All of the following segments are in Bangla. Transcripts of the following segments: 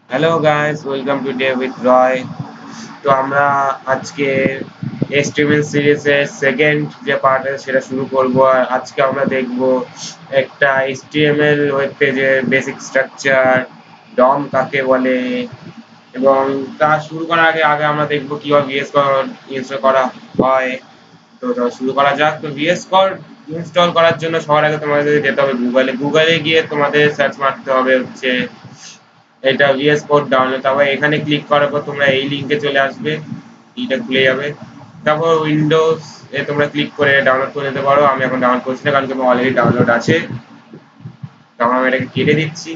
Hello guys, welcome to day with Roy. তো আমরা আজকে HTML সিরিজের সেকেন্ড যে পার্ট আছে সেটা শুরু করব। আর আজকে আমরা দেখব একটা HTML ওয়েব পেজের বেসিক স্ট্রাকচার, ডম কাকে বলে, এবং তা শুরু করার আগে আমরা দেখব কিভাবে VS কোড ইনস্টল করা হয়। তো চলো শুরু করা যাক। তো VS কোড ইনস্টল করার জন্য সবার আগে তোমাদের যেতে হবে গুগলে গিয়ে তোমাদের সার্চ মারতে হবে হচ্ছে এটা ভিএস কোড ডাউনলোড। তারপর এখানে ক্লিক করার পর তোমরা এই লিঙ্কে চলে আসবে, এটা খুলে যাবে। তারপর উইন্ডোজ এ তোমরা ক্লিক করে ডাউনলোড করে নিতে পারো। আমি এখন ডাউনলোড করছি না কারণ তোমার অলরেডি ডাউনলোড আছে। তখন আমি এটাকে কেটে দিচ্ছি।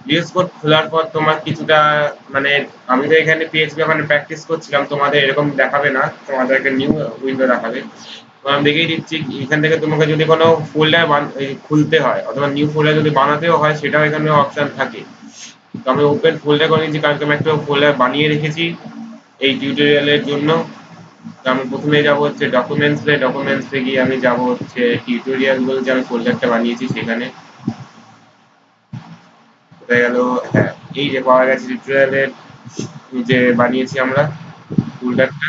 ভিএস কোড খোলার পর তোমার কিছুটা মানে আমি তো এখানে পিএইচপি ওখানে প্র্যাকটিস করছিলাম, তোমাদের এরকম দেখাবে না, তোমাদের একটা নিউ উইন্ডো দেখাবে। তো আমি দেখিয়ে দিচ্ছি এখান থেকে তোমাকে যদি কোনো ফোল্ডার খুলতে হয় অথবা নিউ ফোল্ডার যদি বানাতেও হয় সেটাও এখানে অপশন থাকে। তো আমি ওপেন ফোল্ডার করে নিয়েছি কারণ আমি একটা ফোল্ডার বানিয়ে রেখেছি এই টিউটোরিয়ালের জন্য। তো আমি প্রথমে যাব হচ্ছে ডকুমেন্টসে গিয়ে আমি যাব হচ্ছে টিউটোরিয়াল বলে যে আমি ফোল্ডারটা বানিয়েছি সেখানে। কোথায় গেল? হ্যাঁ, এই যে পাওয়া গেছে টিউটোরিয়ালের যে বানিয়েছি আমরা ফোল্ডারটা।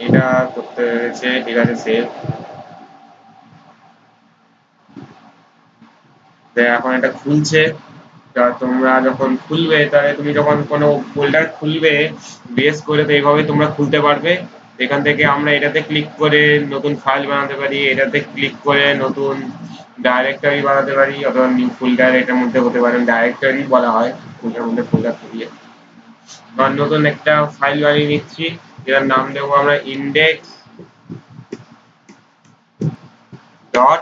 এটা করতে হয়েছে, ঠিক আছে, সেভ। এখন এটা খুলছে। তা তোমরা যখন খুলবে তাহলে তুমি যখন কোনো ফোল্ডার খুলবে বেস করে, তো এইভাবে তোমরা খুলতে পারবে। এখান থেকে আমরা এটাতে ক্লিক করে নতুন ফাইল বানাতে পারি, এটাতে ক্লিক করে নতুন ডাইরেক্টরি বানাতে পারি, অথবা নিউ ফোল্ডার এটার মধ্যে হতে পারে, ডাইরেক্টরি বলা হয় ফোল্ডার মধ্যে ফোল্ডার খুলিয়ে। আর নতুন একটা ফাইল বানিয়ে নিচ্ছি, এটার নাম দেবো আমরা ইন্ডেক্স ডট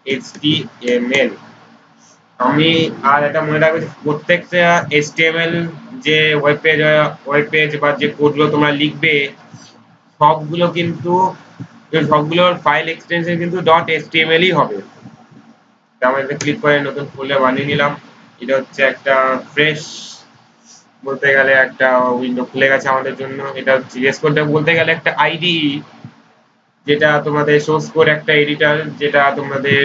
এইচটিএমএল। আমি আর এটা মনে রাখবে যে প্রত্যেকটা HTML যে ওয়েব পেজ বা যে কোডগুলো তোমরা লিখবে সবগুলো কিন্তু সবগুলোর ফাইল এক্সটেনশন কিন্তু ডট এইচটিএমএলই হবে। আমরা এটা ক্লিক করে নতুন ফোল্ডার বানিয়ে নিলাম। এটা হচ্ছে একটা ফ্রেশ বলতে গেলে একটা উইন্ডো খুলে গেছে আমাদের জন্য। এটা হচ্ছে VS কোডটা বলতে গেলে একটা আইডিই, যেটা তোমাদের সোর্স কোড একটা এডিটর, যেটা তোমাদের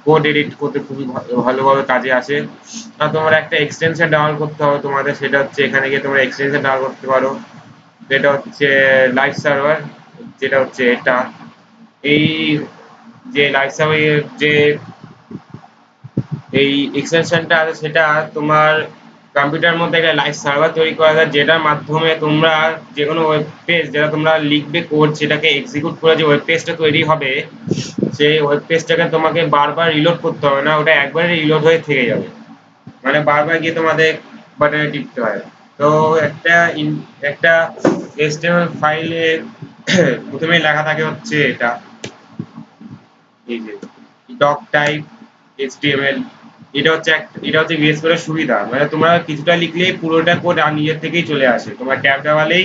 কোড এডিট করতে খুবই ভালোভাবে কাজে আসে। আর তোমার একটা এক্সটেনশন ডাউনলোড করতে হবে তোমাদের, সেটা হচ্ছে এখানে গিয়ে তোমরা এক্সটেনশন ডাউনলোড করতে পারো। যেটা হচ্ছে লাইভ সার্ভার, যেটা হচ্ছে এটা এই যে লাইভ সার্ভারের যে এই এক্সটেনশনটা আছে সেটা তোমার কম্পিউটার মধ্যে একটা লাইভ সার্ভার তৈরি করা যায়, যেটার মাধ্যমে তোমরা যে কোনো ওয়েব পেজ যেটা তোমরা লিখবে কোড সেটাকে এক্সিকিউট করে যে ওয়েব পেজটা তৈরি হবে, সেই ওয়েব পেজটাকে তোমাকে বারবার রিলোড করতে হবে না, ওটা একবারে রিলোড হয়ে থেকে যাবে। মানে বারবার গিয়ে তোমাদের বাটনে টিপতে হয়। তো একটা HTML ফাইলে প্রথমেই লেখা থাকে হচ্ছে এটা, এই যে ডক টাইপ HTML। এটা হচ্ছে VS Code এর সুবিধা, মানে তোমরা কিছুটা লিখলেই পুরোটা কোড আর নিজের থেকেই চলে আসে, তোমার ট্যাব দাবালেই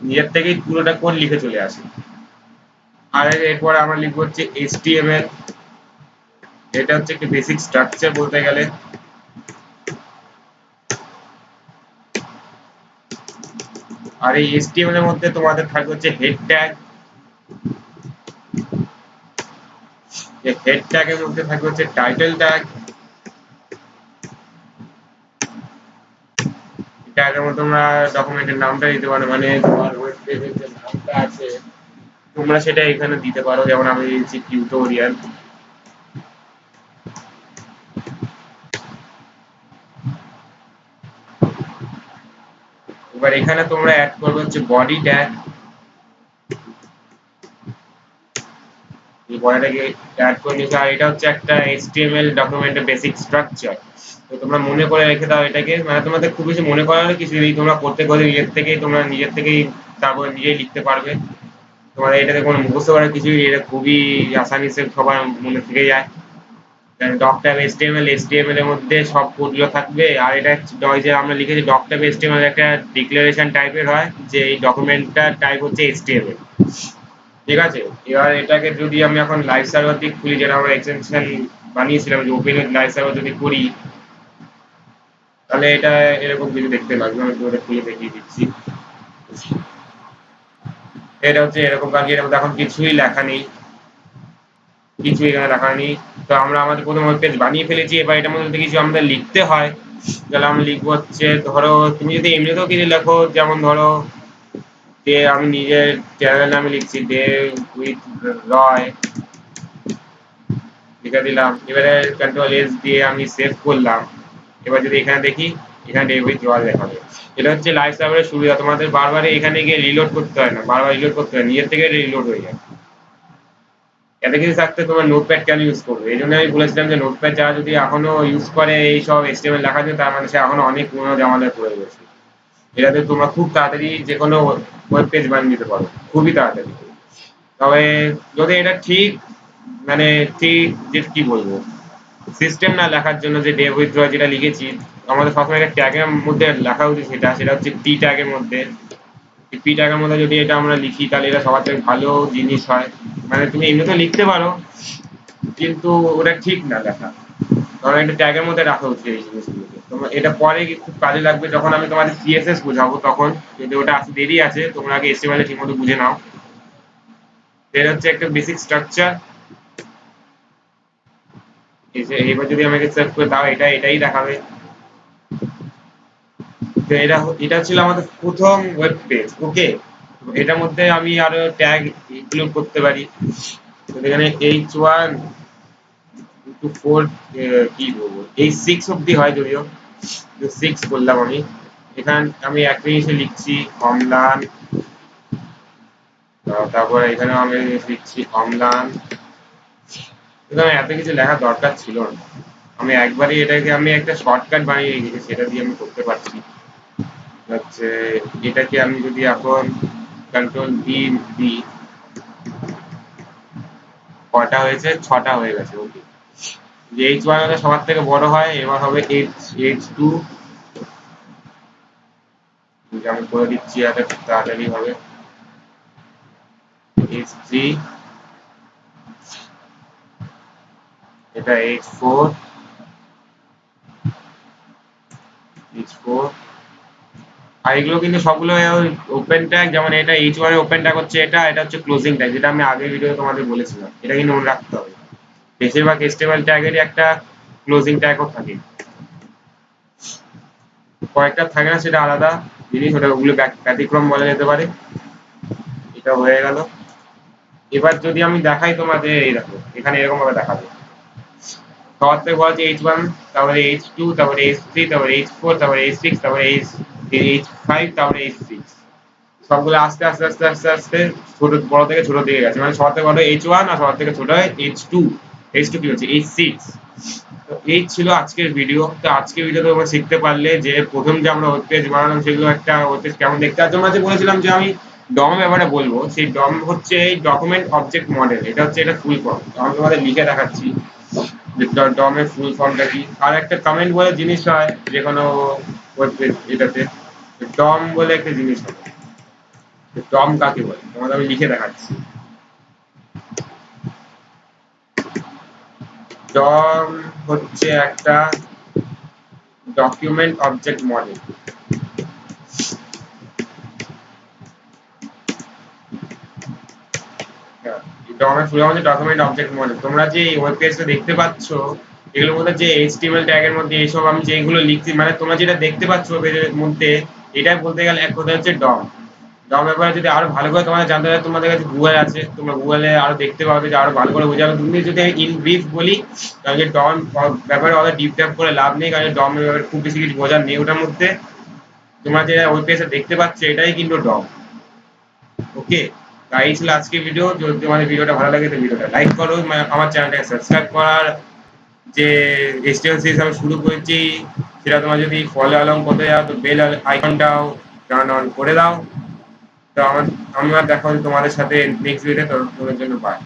নিজের থেকেই পুরোটা কোড লিখে চলে আসে। আর এরপরে আমরা লিখবো হচ্ছে HTML। এটা হচ্ছে একটা বেসিক স্ট্রাকচার বলতে গেলে। আর এই HTML এর মধ্যে তোমাদের থাকবে হচ্ছে হেড ট্যাগ। এই হেড ট্যাগের মধ্যে থাকবে হচ্ছে টাইটেল ট্যাগ। ট্যাগের মধ্যে তোমরা ডকুমেন্টের নামটা দিতে পারো, মানে তোমার ওয়েব পেজের যে নামটা আছে তোমরা সেটা এখানে দিতে পারো, যেমন আমি দিয়েছি টিউটোরিয়াল। এবার এখানে তোমরা অ্যাড করবে হচ্ছে বডি ট্যাগ। এই বডিটাকে অ্যাড করে নিতে, আর এটা হচ্ছে একটা HTML ডকুমেন্টের বেসিক স্ট্রাকচার। তো তোমরা মনে করে রেখে দাও এটাকে, মানে তোমাদের খুব বেশি মনে করার কিছু নেই, তোমরা করতে করতে নিজের থেকেই তারপর নিজেই লিখতে পারবে। তোমাদের এটাতে কোনো মুখস্থ করার কিছুই নেই, এটা খুবই আসানি সে সবার মনে থেকে যায়। ডকটাইপ HTML এর মধ্যে সব কোডগুলো থাকবে। আর এটা ওই যে আমরা লিখেছি ডকটাইপ HTML একটা ডিক্লারেশন টাইপের হয়, যে এই ডকুমেন্টটার টাইপ হচ্ছে HTML। ঠিক আছে, এবার এটাকে যদি আমি এখন লাইভ সার্ভার দিয়ে খুলি, যেটা আমরা এক্সটেনশন বানিয়েছিলাম যে ওপেন লাইভ সার্ভার যদি করি, তাহলে এটা এরকম কিছু দেখতে লাগবে। আমি তোমাদের খুলে দেখিয়ে দিচ্ছি। এটা হচ্ছে এরকম, কারণ এর মধ্যে এখন কিছুই লেখা নেই। কিছু এখানে লেখা নেই। তো আমরা আমাদের প্রথম ওয়েব পেজ বানিয়ে ফেলেছি, এবার এটার মধ্যে যদি কিছু আমাদের লিখতে হয় তাহলে আমরা লিখবো হচ্ছে, ধরো তুমি যদি এমনিতেও কিছু লেখো, যেমন ধরো যে আমি নিজের চ্যানেলের নামে লিখছি ডে উইথ রয়, লিখে দিলাম, এবারে কন্ট্রোল এস দিয়ে আমি সেভ করলাম। এবার যদি এখানে দেখি, এখানে ডে উইথ রয় দেখাবে। এটা হচ্ছে লাইভ সার্ভারের সুবিধা, তোমাদের বারবার এখানে গিয়ে রিলোড করতে হয় না, বারবার রিলোড করতে হয়, নিজের থেকে রিলোড হয়ে যায়। এত কিছু থাকতে তোমার নোটপ্যাড কেন ইউজ করবে? এই জন্য আমি বলেছিলাম যে নোটপ্যাড যারা যদি এখনো ইউজ করে এইসব এইচটিএমএল লেখার জন্য, তার মানে সে এখনো অনেক পুরোনো জামানায় পড়ে গেছে। এটাতে তোমরা খুব তাড়াতাড়ি যে কোনো ওয়েব পেজ বানিয়ে দিতে পারো, খুবই তাড়াতাড়ি। তবে যদি এটা ঠিক, মানে ঠিক যে কি বলবো, সিস্টেম না লেখার জন্য যে ডেভ উইথড্র যেটা লিখেছি, আমাদের সবসময় একটা ট্যাগের মধ্যে লেখা উচিত, সেটা হচ্ছে পি ট্যাগের মধ্যে। পি ট্যাগের মধ্যে যদি এটা আমরা লিখি তাহলে এটা সবার থেকে ভালো জিনিস হয়। মানে তুমি এমনিতে লিখতে পারো, কিন্তু ওটা ঠিক না লেখা, কারণ এটা ট্যাগের মধ্যে রাখা উচিত এই জিনিসগুলোকে। তোমার এটা পরে খুব কাজে লাগবে যখন আমি তোমাদের সিএসএস বোঝাবো, তখন যদি ওটা আসতে দেরি আছে তোমরা আগে এসটিএমএল ঠিক মতো বুঝে নাও। এটা হচ্ছে একটা বেসিক স্ট্রাকচার। এবার যদি আমাকে সেভ করে দাও, এটাই দেখাবে। তো এটা ছিল আমাদের প্রথম ওয়েব পেজ। ওকে, এটার মধ্যে আমি আরো ট্যাগ ইনক্লুড করতে পারি। তো এখানে H1 to 4, কি বলবো, H6 অব্দি হয় যদিও, 6 করলাম আমি। এখানে আমি একটা জিনিসে লিখছি অম্লান, তারপরে এখানে আমি লিখছি অম্লান। এখানে এত কিছু লেখার দরকার ছিল না, আমি একবারই এটাকে আমি একটা শর্টকাট বানিয়ে রেখেছি, সেটা দিয়ে আমি করতে পারছি। হচ্ছে এটাকে আমি যদি এখন কন্ট্রোল ভি দিই, কটা হয়েছে? 6টা হয়ে গেছে। ওকে, যে H1 হলে সবার থেকে বড় হয়, এবার হবে H2, আমি করে দিচ্ছি, এটা খুব তাড়াতাড়ি হবে। H3, এটা H4, আর এগুলো কিন্তু সবগুলো ওপেন ট্যাগ। যেমন এটা H1 এ ওপেন ট্যাগ হচ্ছে, এটা হচ্ছে ক্লোজিং ট্যাগ, যেটা আমি আগের ভিডিও তোমাদের বলেছিলাম। এটা কিন্তু মনে রাখতে হবে, বেশিরভাগ HTML ট্যাগেরই একটা ক্লোজিং ট্যাগও থাকে, কয়েকটা থাকে না, সেটা আলাদা জিনিস, ওগুলো ব্যতিক্রম বলা যেতে পারে। এটা হয়ে গেল। এবার যদি আমি দেখাই তোমাদের, এই দেখো এখানে এরকম ভাবে দেখাবে, সবার থেকে বলা হচ্ছে H1, তারপরে H2, তারপরে H3, তারপরে H4, তারপরে H6, তারপরে H5, তারপরে H6। সবগুলো আস্তে আস্তে আস্তে আস্তে আস্তে ছোট, বড় থেকে ছোট দিকে গেছে। মানে সবার থেকে বড় H1 আর সবার থেকে ছোট হয় H2। H2 কি হচ্ছে H6। তো এই ছিল আজকের ভিডিও। তো আজকের ভিডিওতে তোমরা শিখতে পারলে যে প্রথম যে আমরা ওয়েব পেজ বানালাম, সেগুলো একটা ওয়েব পেজ কেমন দেখতে। আর তোমরা যে বলেছিলাম যে আমি ডম ব্যাপারে বলবো, সেই ডম হচ্ছে এই ডকুমেন্ট অবজেক্ট মডেল। এটা হচ্ছে এটা ফুল ফর্ম, আমি তোমাদের লিখে দেখাচ্ছি যে ডম এর ফুল ফর্মটা কি। আর একটা কমেন্ট বলে জিনিস হয় যে কোনো ওয়েব পেজ, এটাতে ডম বলে একটা জিনিস হয়। ডম কাকে বলে তোমাদের আমি লিখে দেখাচ্ছি। ডম হচ্ছে একটা ডকুমেন্ট অবজেক্ট মডেল। ডমের ফুল হচ্ছে ডকুমেন্ট অবজেক্ট মডেল। তোমরা যে ওয়েব পেজটা দেখতে পাচ্ছ, এগুলোর মধ্যে যে এইচটিএমএল ট্যাগের মধ্যে এইসব আমি যেগুলো লিখছি, মানে তোমরা যেটা দেখতে পাচ্ছ পেজের মধ্যে, এটাই বলতে গেলে এক কথা হচ্ছে ডম। ডম ব্যাপারে যদি আরো ভালো করে তোমাদের জানতে চাও, তোমাদের কাছে গুগল আছে, তোমরা গুগলে আরো দেখতে পাবে যে আরো ভালো করে বোঝাবে। তুমি যদি আমি ইন ব্রিফ বলি, তাহলে ডম ব্যাপারে অত ডিপ ডাইভ করে লাভ নেই, কারণ ডম ব্যাপারে খুব বেশি কিছু বোঝার নেই ওটার মধ্যে। তোমরা যে ওয়েব পেজটা দেখতে পাচ্ছ এটাই কিন্তু ডম। ওকে, এই ছিল আজকের ভিডিও। যদি তোমাদের ভিডিওটা ভালো লাগে তো ভিডিওটা লাইক করো, আমার চ্যানেলটাকে সাবস্ক্রাইব করার যে এসটিএল সিরিজ আমি শুরু করেছি, সেটা তোমরা যদি ফলো অ্যালং করতে যাও তো বেল আইকনটাও টার্ন অন করে দাও। তো আমার দেখা হচ্ছে তোমাদের সাথে নেক্সট ভিডিওতে। ততক্ষণের জন্য বাই।